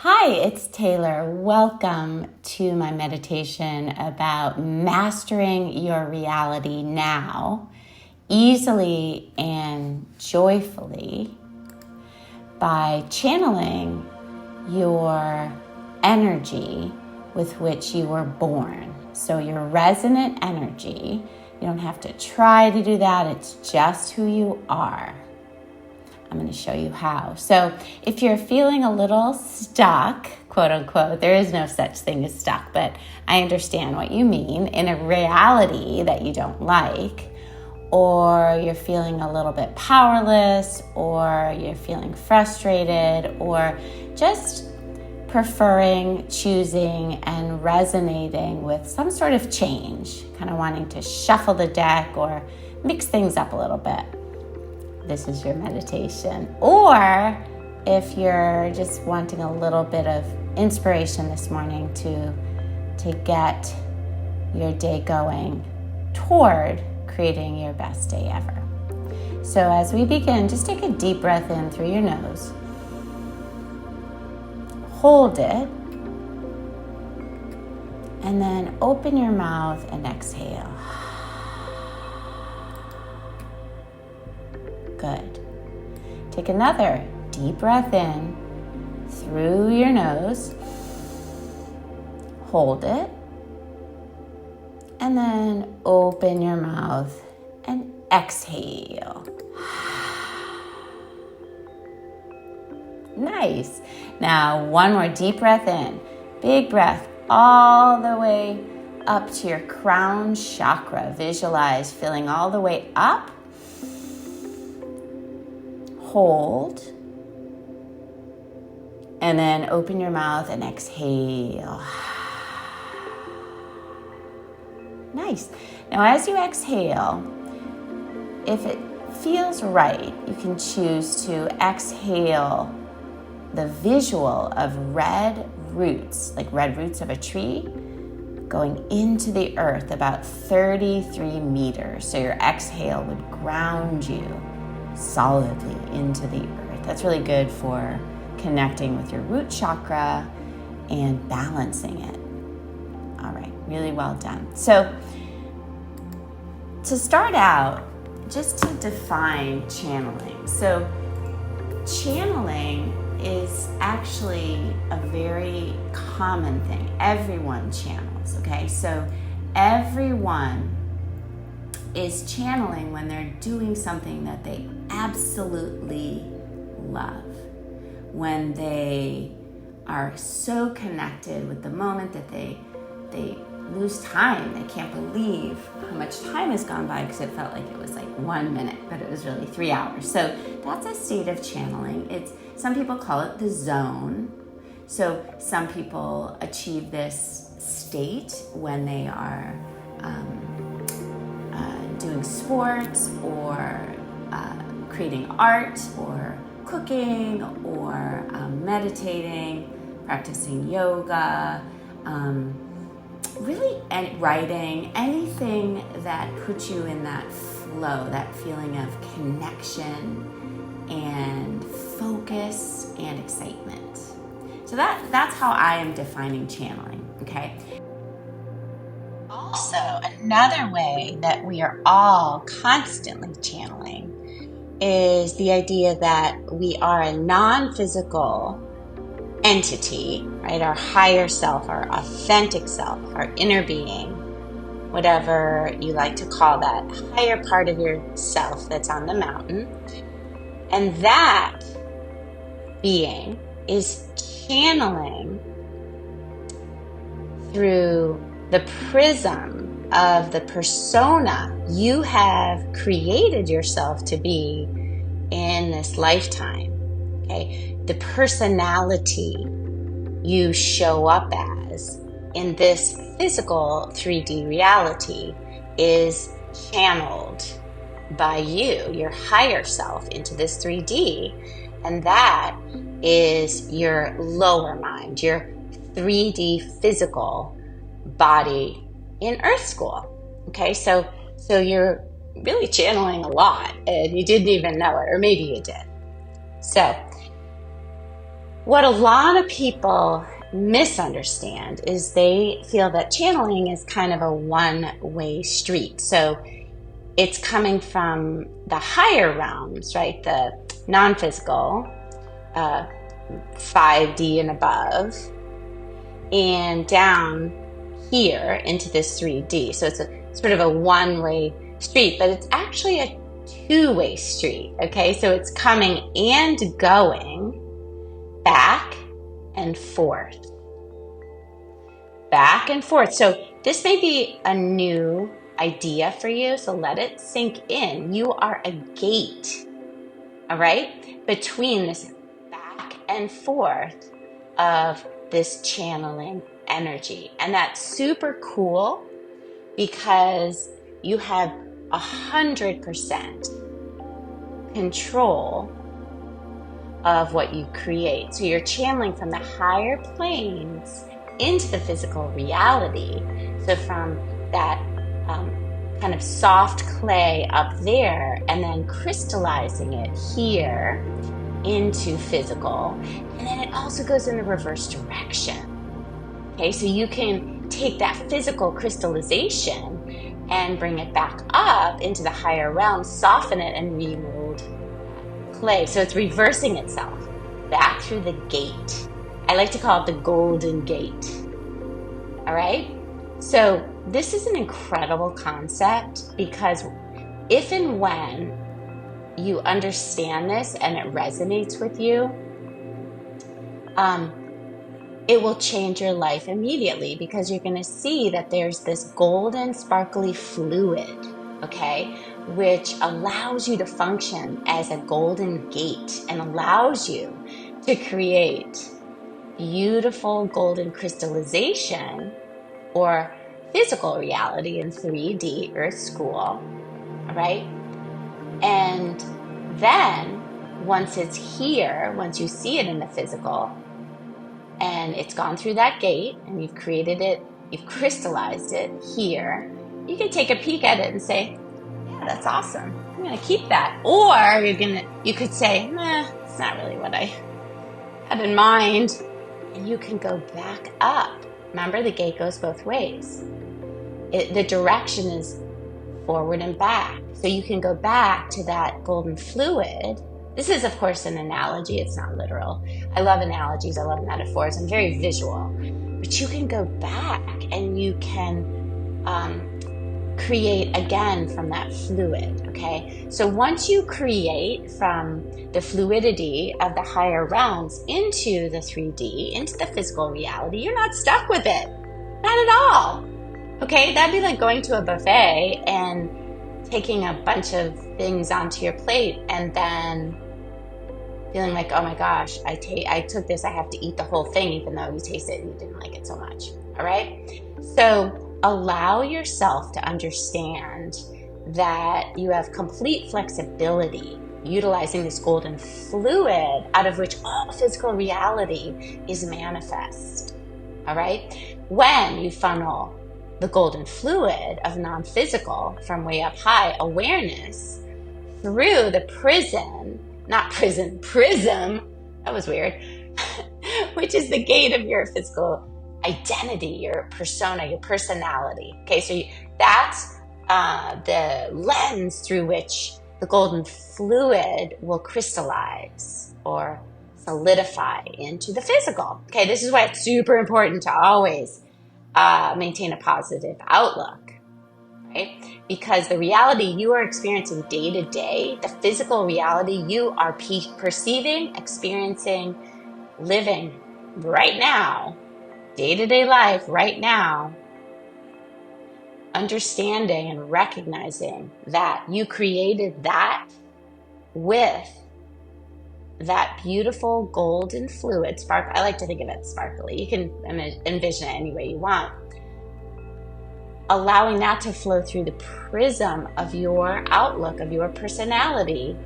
Hi, it's Taylor. Welcome to my meditation about mastering your reality now, easily and joyfully, by channeling your energy with which you were born. So your resonant energy, you don't have to try to do that. It's just who you are. I'm going to show you how. So if you're feeling a little stuck, quote unquote, there is no such thing as stuck, but I understand what you mean, in a reality that you don't like, or you're feeling a little bit powerless, or you're feeling frustrated, or just preferring, choosing, and resonating with some sort of change, kind of wanting to shuffle the deck or mix things up a little bit, this is your meditation. Or if you're just wanting a little bit of inspiration this morning to get your day going toward creating your best day ever. So as we begin, just take a deep breath in through your nose. Hold it. And then open your mouth and exhale. Good. Take another deep breath in through your nose. Hold it. And then open your mouth and exhale. Nice. Now, one more deep breath in. Big breath all the way up to your crown chakra. Visualize filling all the way up. Hold, and then open your mouth and exhale. Nice. Now as you exhale, if it feels right, you can choose to exhale the visual of red roots, like red roots of a tree, going into the earth about 33 meters. So your exhale would ground you solidly into the earth. That's really good for connecting with your root chakra and balancing it. All right, really well done. So to start out, just to define channeling. So channeling is actually a very common thing. Everyone channels, okay? So everyone is channeling when they're doing something that they absolutely love, when they are so connected with the moment that they lose time. They can't believe how much time has gone by because it felt like it was like 1 minute, but it was really 3 hours. So that's a state of channeling. Some people call it the zone. So some people achieve this state when they are doing sports or creating art or cooking or meditating, practicing yoga, really writing, anything that puts you in that flow, that feeling of connection and focus and excitement. So that's how I am defining channeling, okay? Also, another way that we are all constantly channeling is the idea that we are a non-physical entity, right? Our higher self, our authentic self, our inner being, whatever you like to call that higher part of yourself that's on the mountain. And that being is channeling through the prism of the persona you have created yourself to be in this lifetime, okay? The personality you show up as in this physical 3D reality is channeled by you, your higher self, into this 3D, and that is your lower mind, your 3D physical body in Earth School. Okay, so you're really channeling a lot and you didn't even know it, or maybe you did. So What a lot of people misunderstand is they feel that channeling is kind of a one-way street. So it's coming from the higher realms, right? The non-physical, 5D and above, and down here into this 3D. So it's a sort of a one-way street, but it's actually a two-way street, okay? So it's coming and going, back and forth. Back and forth. So this may be a new idea for you, so let it sink in. You are a gate, all right, between this back and forth of this channeling energy. And that's super cool because you have 100% control of what you create. So you're channeling from the higher planes into the physical reality. So from that kind of soft clay up there and then crystallizing it here into physical. And then it also goes in the reverse direction. Okay, so you can take that physical crystallization and bring it back up into the higher realm, soften it and remold clay. So it's reversing itself back through the gate. I like to call it the golden gate. All right? So this is an incredible concept because if and when you understand this and it resonates with you, it will change your life immediately because you're going to see that there's this golden sparkly fluid, okay, which allows you to function as a golden gate and allows you to create beautiful golden crystallization or physical reality in 3D Earth School, all right? And then once it's here, once you see it in the physical, and it's gone through that gate and you've created it, you've crystallized it here, you can take a peek at it and say, yeah, that's awesome. I'm going to keep that. Or you could say, nah, it's not really what I had in mind. And you can go back up. Remember, the gate goes both ways. The direction is forward and back. So you can go back to that golden fluid. This is, of course, an analogy. It's not literal. I love analogies. I love metaphors. I'm very visual. But you can go back and you can create again from that fluid, okay? So once you create from the fluidity of the higher realms into the 3D, into the physical reality, you're not stuck with it. Not at all. Okay? That'd be like going to a buffet and taking a bunch of things onto your plate and then feeling like, oh my gosh, I took this, I have to eat the whole thing, even though you tasted it and you didn't like it so much. All right? So allow yourself to understand that you have complete flexibility utilizing this golden fluid out of which all physical reality is manifest. All right? When you funnel the golden fluid of non-physical from way up high awareness through the prism, that was weird, which is the gate of your physical identity, your persona, your personality. Okay, so that's the lens through which the golden fluid will crystallize or solidify into the physical. Okay, this is why it's super important to always maintain a positive outlook, right? Because the reality you are experiencing day to day, the physical reality you are perceiving, experiencing, living right now, day-to-day life right now, understanding and recognizing that you created that with that beautiful golden fluid spark. I like to think of it sparkly. You can envision it any way you want. Allowing that to flow through the prism of your outlook, of your personality,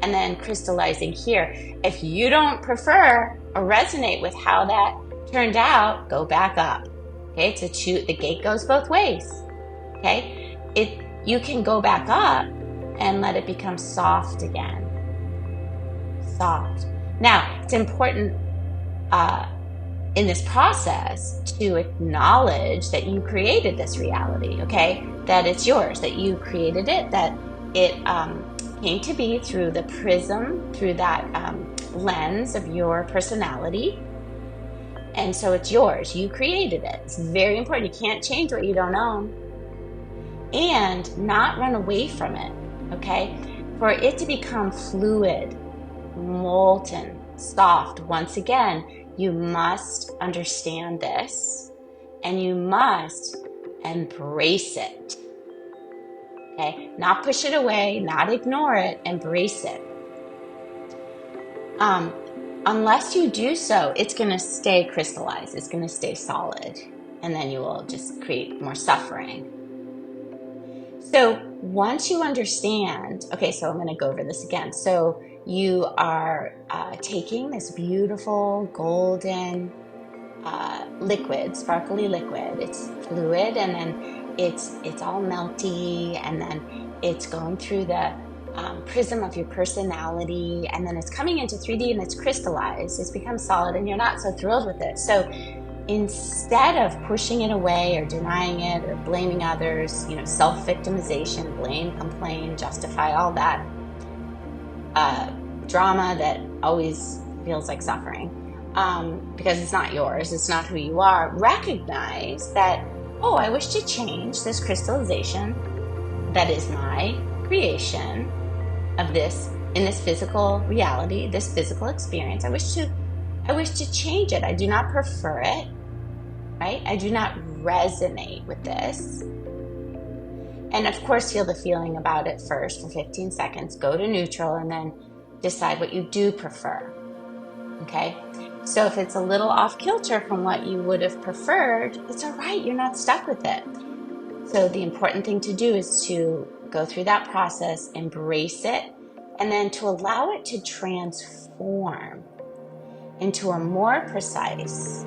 and then crystallizing here. If you don't prefer or resonate with how that turned out, go back up. Okay, the gate goes both ways. Okay, you can go back up and let it become soft again. Soft. Now, it's important in this process to acknowledge that you created this reality, okay? That it's yours, that you created it, that it came to be through the prism, through that lens of your personality. And so it's yours. You created it. It's very important. You can't change what you don't own. And not run away from it, okay? For it to become fluid, molten, soft, once again, you must understand this and you must embrace it, okay? Not push it away, not ignore it, embrace it. Unless you do so, it's going to stay crystallized, it's going to stay solid, and then you will just create more suffering. So once you understand, okay, so I'm going to go over this again. So you are taking this beautiful golden liquid, sparkly liquid. It's fluid, and then it's all melty, and then it's going through the prism of your personality, and then it's coming into 3D and it's crystallized. It's become solid, and you're not so thrilled with it. So instead of pushing it away or denying it or blaming others, self-victimization, blame, complain, justify, all that drama that always feels like suffering, because it's not yours, it's not who you are, recognize that, oh, I wish to change this crystallization that is my creation of this, in this physical reality, this physical experience. I wish to change it. I do not prefer it, right? I do not resonate with this. And of course, feel the feeling about it first for 15 seconds, go to neutral, and then decide what you do prefer, okay? So if it's a little off kilter from what you would have preferred, it's all right, you're not stuck with it. So the important thing to do is to go through that process, embrace it, and then to allow it to transform into a more precise,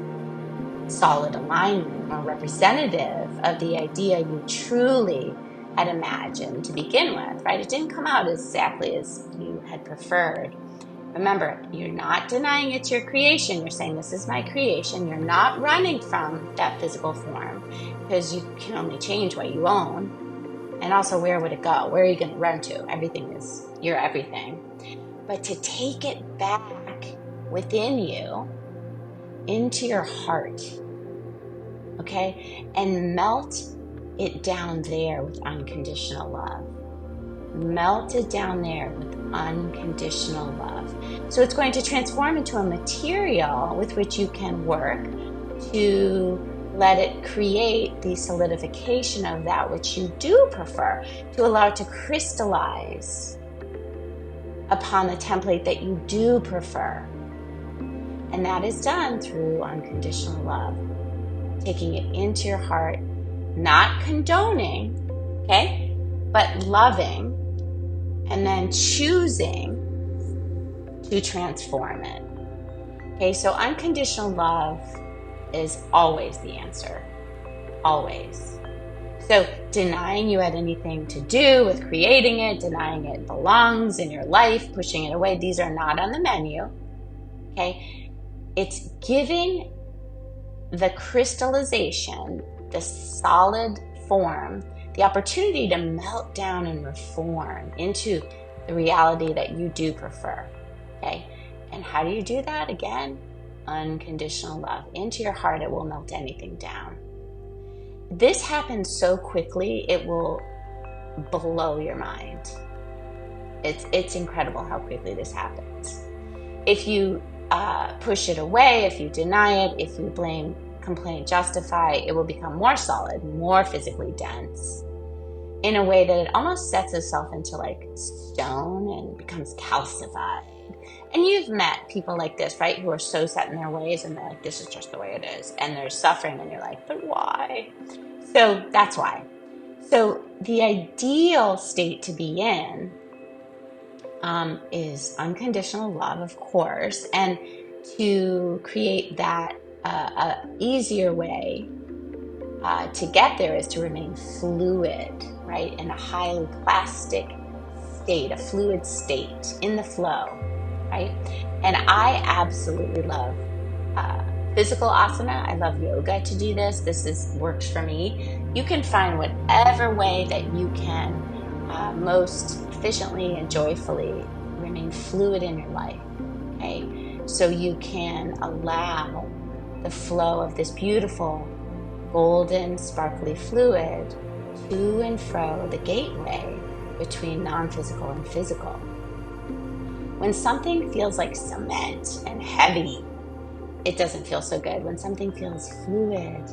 solid alignment, more representative of the idea you truly had imagined to begin with, right? It didn't come out exactly as you had preferred. Remember, you're not denying it's your creation. You're saying, this is my creation. You're not running from that physical form, because you can only change what you own. And also, where would it go? Where are you going to run to? Everything is your everything. But to take it back within you, into your heart, okay? And melt it down there with unconditional love. Melt it down there with unconditional love. So it's going to transform into a material with which you can work to let it create the solidification of that which you do prefer, to allow it to crystallize upon the template that you do prefer. And that is done through unconditional love. Taking it into your heart, not condoning, okay, but loving, and then choosing to transform it. Okay, so unconditional love is always the answer. Always. So denying you had anything to do with creating it, denying it belongs in your life, pushing it away, these are not on the menu. Okay? It's giving the crystallization, the solid form, the opportunity to melt down and reform into the reality that you do prefer. Okay? And how do you do that? Again, unconditional love. Into your heart, it will melt anything down. This happens so quickly, it will blow your mind. It's incredible how quickly this happens. If you push it away, if you deny it, if you blame, complain, justify, it will become more solid, more physically dense, in a way that it almost sets itself into like stone and becomes calcified. And you've met people like this, right, who are so set in their ways and they're like, this is just the way it is. And they're suffering and you're like, but why? So that's why. So the ideal state to be in is unconditional love, of course. And to create that easier way to get there is to remain fluid, right, in a highly plastic state, a fluid state, in the flow. Right? And I absolutely love physical asana. I love yoga to do this. Works for me. You can find whatever way that you can most efficiently and joyfully remain fluid in your life. Okay, so you can allow the flow of this beautiful golden sparkly fluid to and fro the gateway between non-physical and physical. When something feels like cement and heavy, it doesn't feel so good. When something feels fluid,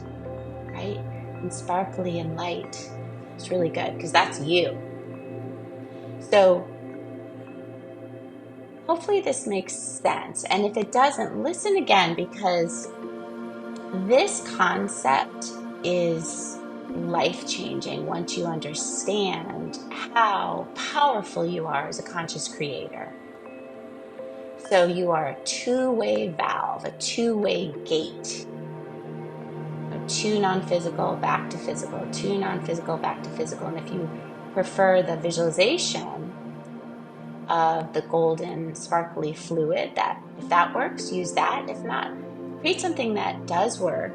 right, and sparkly and light, it's really good because that's you. So hopefully this makes sense. And if it doesn't, listen again, because this concept is life-changing once you understand how powerful you are as a conscious creator. So you are a two-way valve, a two-way gate. Two non-physical, back to physical, two non-physical, back to physical. And if you prefer the visualization of the golden sparkly fluid, that if that works, use that. If not, create something that does work.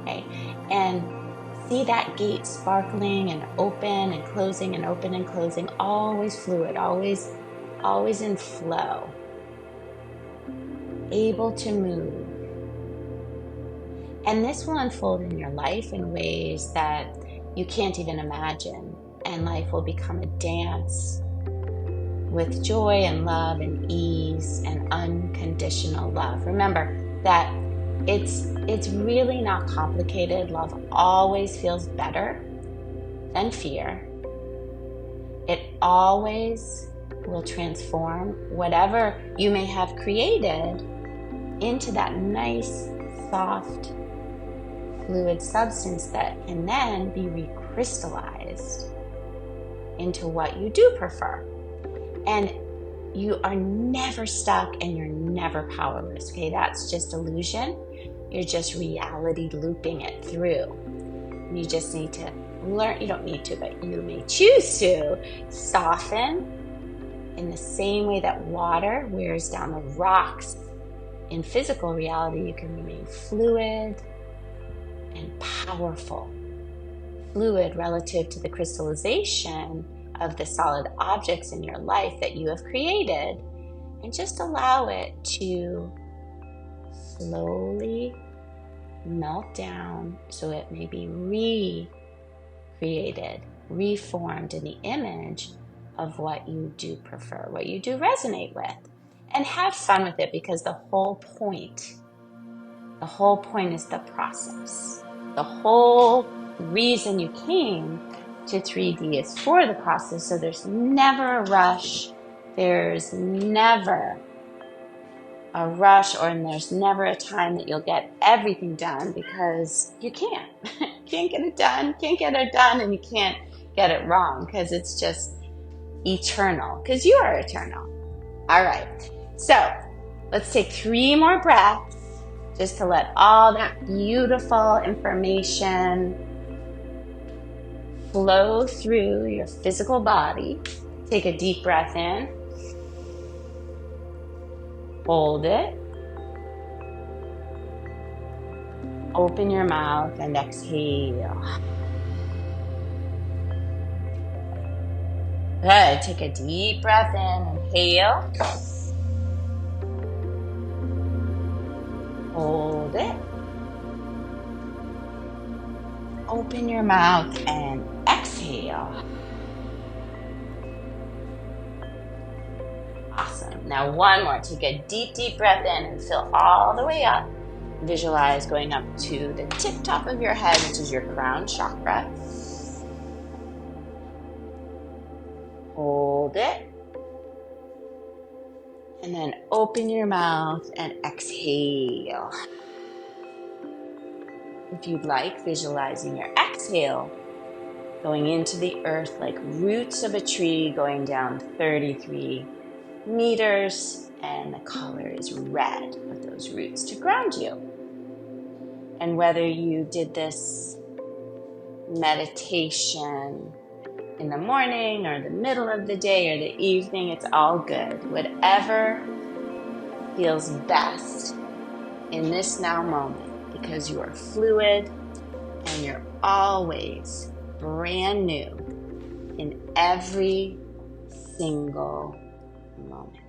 Okay, and see that gate sparkling and open and closing and open and closing, always fluid, always in flow, able to move. And this will unfold in your life in ways that you can't even imagine. And life will become a dance with joy and love and ease and unconditional love. Remember that it's really not complicated. Love always feels better than fear. It always will transform whatever you may have created into that nice, soft, fluid substance that can then be recrystallized into what you do prefer. And you are never stuck and you're never powerless, okay? That's just illusion. You're just reality looping it through. You just need to learn, you don't need to, but you may choose to soften in the same way that water wears down the rocks. In physical reality, you can remain fluid and powerful. Fluid relative to the crystallization of the solid objects in your life that you have created, and just allow it to slowly melt down so it may be recreated, reformed in the image of what you do prefer, what you do resonate with. And have fun with it, because the whole point is the process. The whole reason you came to 3D is for the process. So there's never a rush. There's never a rush, and there's never a time that you'll get everything done, because you can't. Can't get it done, and you can't get it wrong, because it's just eternal, because you are eternal. All right. So let's take 3 more breaths just to let all that beautiful information flow through your physical body. Take a deep breath in. Hold it. Open your mouth and exhale. Good. Take a deep breath in. Inhale. Hold it. Open your mouth and exhale. Awesome. Now one more. Take a deep breath in and fill all the way up. Visualize going up to the tip top of your head, which is your crown chakra. Hold it. And then open your mouth and exhale. If you'd like, visualizing your exhale going into the earth like roots of a tree going down 33 meters, and the color is red of those roots to ground you. And whether you did this meditation in the morning or the middle of the day or the evening, it's all good. Whatever feels best in this now moment, because you are fluid and you're always brand new in every single moment.